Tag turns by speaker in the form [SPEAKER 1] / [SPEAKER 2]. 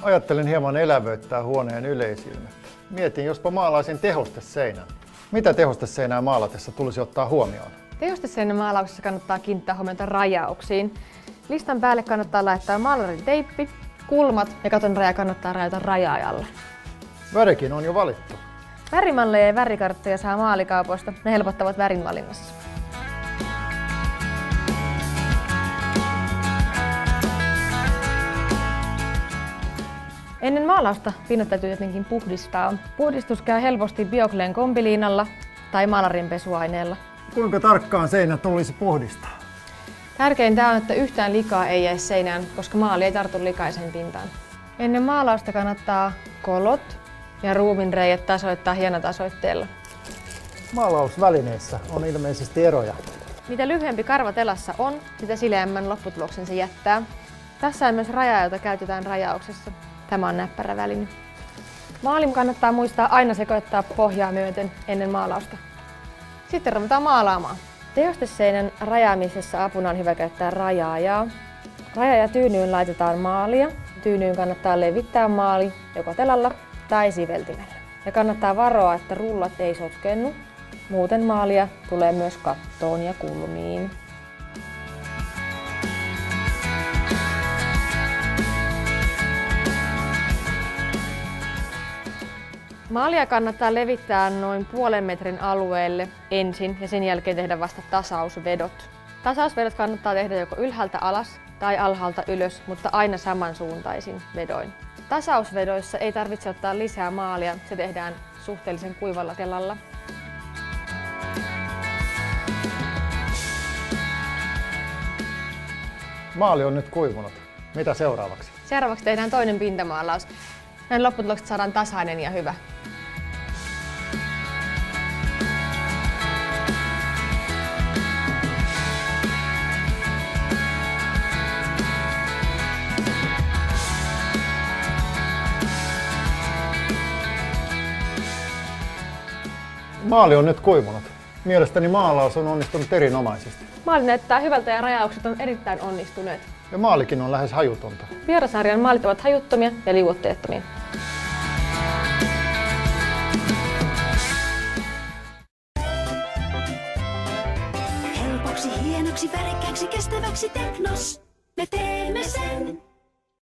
[SPEAKER 1] Ajattelin hieman elävöittää huoneen yleisilmettä. Mietin, jospa maalaisin tehosteseinän. Mitä tehosteseinää maalatessa tulisi ottaa huomioon?
[SPEAKER 2] Tehosteseinän maalauksessa kannattaa kiinnittää huomiota rajauksiin. Listan päälle kannattaa laittaa maalarin teippi, kulmat ja katon raja kannattaa rajata raja-ajalle.
[SPEAKER 1] Värikin on jo valittu.
[SPEAKER 2] Värimalleja ja värikarttoja saa maalikaupoista. Ne helpottavat värin valinnassa. Ennen maalausta pinnat täytyy tietenkin puhdistaa. Puhdistus käy helposti Biokleen kombiliinalla tai maalarin pesuaineella.
[SPEAKER 1] Kuinka tarkkaan seinät tulisi puhdistaa?
[SPEAKER 2] Tärkeintä on, että yhtään likaa ei jää seinään, koska maali ei tartu likaiseen pintaan. Ennen maalausta kannattaa kolot ja ruuminreijät tasoittaa hienotasoitteella.
[SPEAKER 1] Maalausvälineissä on ilmeisesti eroja.
[SPEAKER 2] Mitä lyhyempi karva telassa on, sitä sileämmän lopputuloksen se jättää. Tässä on myös raja, jota käytetään rajauksessa. Tämä on näppärä väline. Maalin kannattaa muistaa aina sekoittaa pohjaa myöten ennen maalausta. Sitten ruvetaan maalaamaan. Tehosteseinän rajaamisessa apuna on hyvä käyttää rajaajaa. Rajaaja tyynyyn laitetaan maalia. Tyynyyn kannattaa levittää maali joko telalla tai siveltimellä. Ja kannattaa varoa, että rullat ei sotkennu. Muuten maalia tulee myös kattoon ja kulmiin. Maalia kannattaa levittää noin 0,5 metrin alueelle ensin ja sen jälkeen tehdä vasta tasausvedot. Tasausvedot kannattaa tehdä joko ylhäältä alas tai alhaalta ylös, mutta aina samansuuntaisin vedoin. Tasausvedoissa ei tarvitse ottaa lisää maalia, se tehdään suhteellisen kuivalla telalla.
[SPEAKER 1] Maali on nyt kuivunut. Mitä seuraavaksi?
[SPEAKER 2] Seuraavaksi tehdään toinen pintamaalaus. Näin lopputulokset saadaan tasainen ja hyvä.
[SPEAKER 1] Maali on nyt kuivunut. Mielestäni maalaus on onnistunut erinomaisesti.
[SPEAKER 2] Maali näyttää hyvältä ja rajaukset on erittäin onnistuneet.
[SPEAKER 1] Ja maalikin on lähes hajutonta.
[SPEAKER 2] Vierasarjan maalit ovat hajuttomia ja liuotteettomia.
[SPEAKER 3] Helpoksi, hienoksi, värikkääksi, kestäväksi Teknos. Me teemme sen.